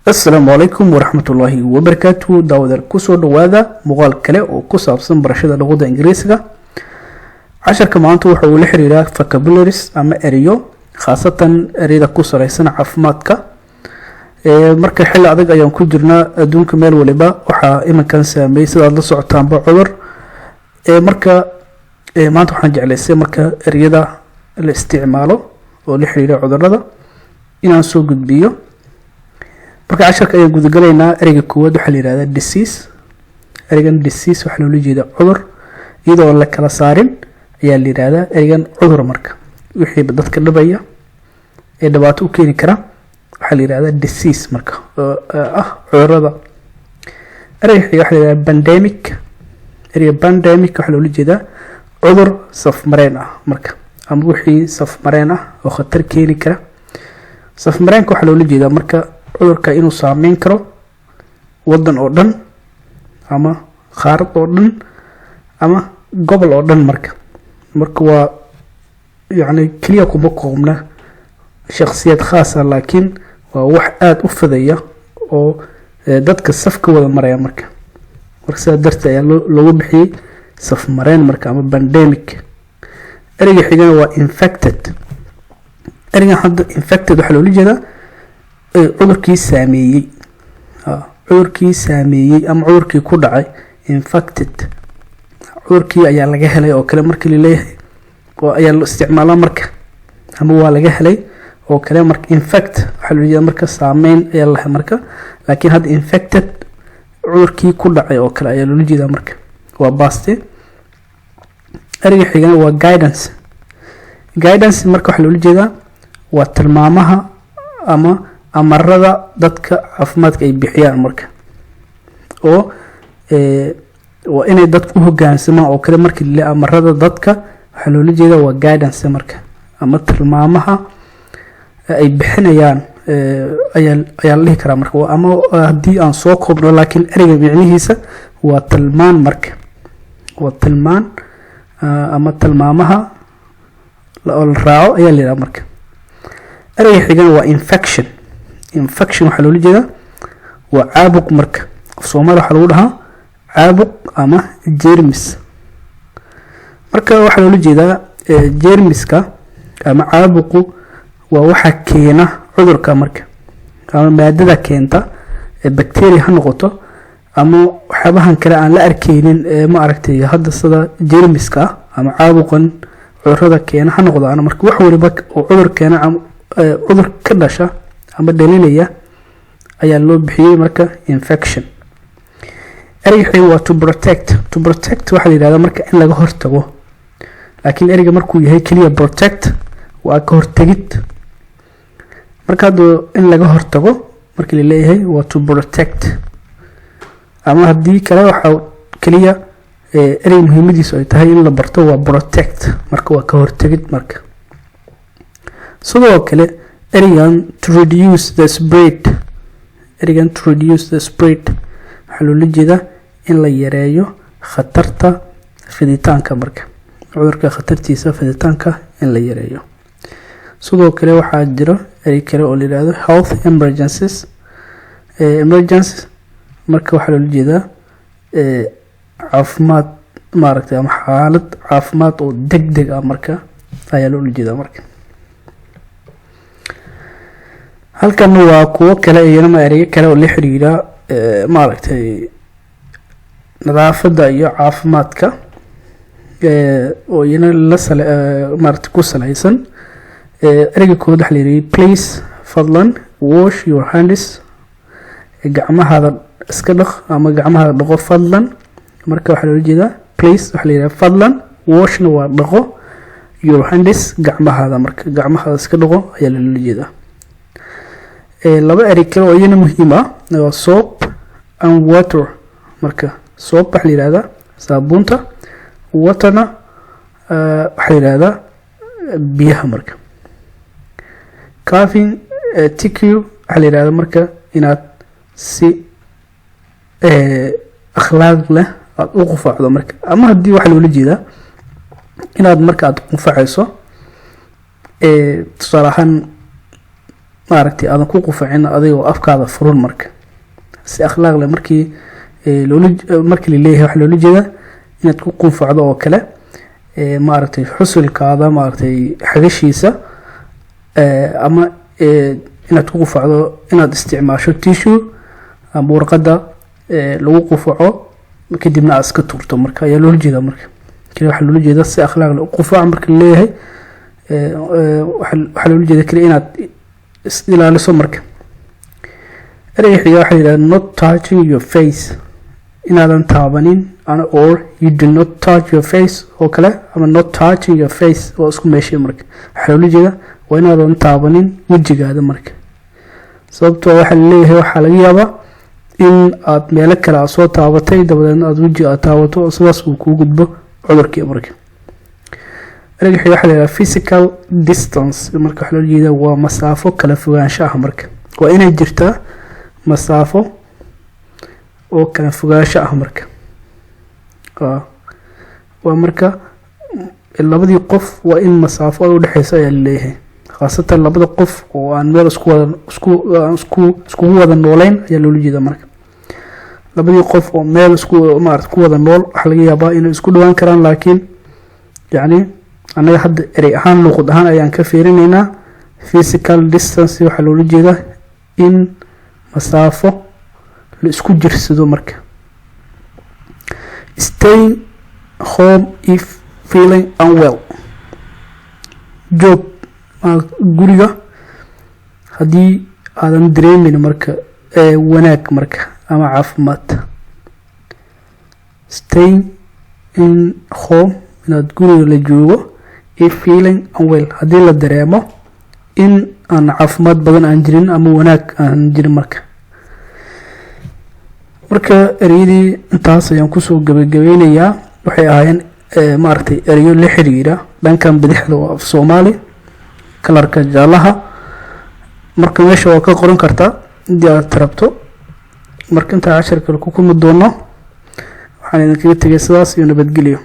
السلام عليكم ورحمة الله وبركاته. داود كسو دوادا مقال كلا وكسابسن برشادة لغة إنجليزية. عشر كمانتو وحو لحريرا فكابولاريس أما أريو خاصة أريدا كسو ريسان عفماتك marka xilli adag ayaan ku jirnaa adduunka meel waliba waxa imankan saameeyay sida la socotaan ba cudur marka maanta waxaan jeclaysay marka eriyada la isticmaalo oo la xiriira cudurrada inaan soo gudbiyo marka casharka ayaan gudagalaynaa eriga koowaad waxa la yiraahdaa disease. erigan disease waxa loo jeedaa cudur iyadoo la kala saarin ayaa la yiraahdaa erigan cudur marka wixii dadka dhibaya ee dhibaato u keeni kara waxa la yiraahdaa disease marka cudurrada. eriga waxa la yiraahdaa pandemic. eriga pandemic waxa loo jeedaa cudur safmareen ah marka ama wixii safmareen ah oo khatar keeni kara. safmareenka waxa loo jeedaa marka cudurka inuu saameyn karo wadan oo dhan ama qaarad oo dhan ama gobol oo dhan marka waa yani kaliya kuma koobna shakhsiyad khaas ah laakiin waa wax aad u fadaya oo dadka safka wada maraya marka sidaa darteed ayaa loogu bixiyay safmareen marka ama pandemic. eriga xigana waa infected. eriga hadda infected waxa loola jeedaa cudurkii saameeyay ama cudurkii ku dhacay infected. cudurkii ayaa laga helay oo kale markii la leeyahay oo ayaa loo isticmaalaa marka ama waa laga helay oo kale marka infect waxa loo jeedaa marka saameyn ayaa la marka laakiin hadda infected cudurkii ku dhacay oo kale ayaa loo jeedaa marka waa past. eriga xigana waa guidance. guidance marka waxa loo jeedaa waa tilmaamaha ama amarada dadka caafimaadka ay bixiyaan marka oo waa inay dadku hoggaansamaan oo kale markii la amarada dadka waxa loo jeedaa waa guidance marka ama tilmaamaha ay bixinayaan ayaa la dhihi karaa marka ama haddii aan soo koobno laakiin eriga micnihiisa waa tilmaan marka waa tilmaan ama tilmaamaha la raaco ayaa la yiraahdaa marka. eriga xigana waa infection. infection waxa loo jeedaa waa caabuq marka Soomaali waxa lagu dhahaa caabuq ama jeermis marka waxa loo jeedaa jeermiska ama caabuqu waa waxa keena cudurka marka ama maadada keenta bacteria ha noqoto ama waxyaabahan kale aan la arkeynin ma aragtay hadda sida jeermiska ama caabuqan cudurrada keena ha noqdaan marka wax waliba oo cudur keena ama cudur ka dhasha ama dhalinaya ayaa loo bixiyay marka infection. eriga waa to protect. to protect waxa la yiraahdaa marka in laga hortago laakiin eriga markuu yahay kaliya protect waa ka hortagid marka in laga hortago markii la leeyahay waa to protect ama haddii kale waxa kaliya eriga muhiimadiisu ay tahay in la barto waa protect marka waa ka hortagid marka. sidoo kale erigan to reduce the spread. erigan to reduce the spread waxa loo jeedaa in la yareeyo khatarta fiditaanka marka cudurka khatartiisa fiditaanka in la yareeyo. sidoo kale waxaa jira erig kale oo la yiraahdo health emergencies. emergencies marka waxa loo jeedaa caafimaad maaragtay ama xaalad caafimaad oo degdeg ah marka ayaa loo jeedaa marka. halkan waa kuwo kale iyana eriga kale oo la xiriira maaragtay nadaafadda iyo caafimaadka oo iyana la maaragtay ku salaysan. eriga koowaad waxa la yiraahdaa please fadlan wash your hands. gacmahaada iska dhaq ama gacmahaada dhaqo fadlan marka waxa loo jeedaa please waxa la yiraahdaa fadlan washna waa dhaqo your hands gacmahaada marka gacmahaada iska dhaqo ayaa loo jeedaa. laba erig kale oo iyana muhiim ah waa soap and water marka soap waxa la yiraahdaa saabuunta waterna waxa la yiraahdaa biyaha marka. coughing tissue waxa la yiraahdaa marka inaad si akhlaaq leh aad u qufacdo marka ama haddii waxa loola jeedaa inaad marka aad qufacayso tusaale ahaan maaragtay aadan ku qufacin adigoo afkaada furan marka si akhlaaq leh markii markii la leeyahay wax loola jeeda inaad ku qufacdo oo kale maaragtay xusulkaada maaragtay xagashiisa ama inaad ku qufacdo inaad isticmaasho tissue ama warqada lagu qufaco kadibna aad iska tuurto marka ayaa loola jeeda marka kale waxa loola jeeda si akhlaaq leh qufac marka la leeyahay waxa loola jeeda kale inaad ilaaliso marka ereyga xiga waxa yiraahdaa not touching your face inaadan taabanin or you do not touch your face oo kale ama not touching your face oo isku meeshay marka waxa loola jeeda waa inaadan taabanin wajigaada marka sababtoo waxa la leeyahay waxa laga yaabaa in aad meel kale soo taabatay dabadeedna aad wajiga aad taabato sidaas uu ku gudbo cudurkii marka ereyga xiga waxa la yiraahdaa physical distance marka waxa loola jeeda waa masaafo kala fogaansho ah marka waa inay jirtaa masaafo oo kala fogaansho ah marka waa marka labadii qof waa in masaafo u dhaxaysa ay leeyahay khaasatan labada qof oo aan meel isku wada nooleyn ayaa loola jeeda marka labadii qof oo meel isku wada nool waxa laga yaabaa inay isku dhawaan karaan laakiin yani anaga hadda erey ahaan luqad ahaan ayaan ka fiirinaynaa physical distance waxa loola jeeda in masaafo la isku jirsado marka stay home if feeling unwell joog guriga haddii aadan dareemin marka wanaag marka ama caafimaad stay in home inaad guriga la joogo if feeling unwell haddii la dareemo in aan caafimaad badan aan jirin ama wanaag aan jirin marka ereyadii intaas ayaan kusoo gabagabeynayaa waxay ahaayeen maaragtay ereyo la xiriira dhankan bidixda oo af Soomaali kalarka jaalaha marka meesha waa ka qoran kartaa hadii aad rabto marka inta casharka ku kulmi doono waxaan idinkaga tagay sidaas iyo nabadgelyo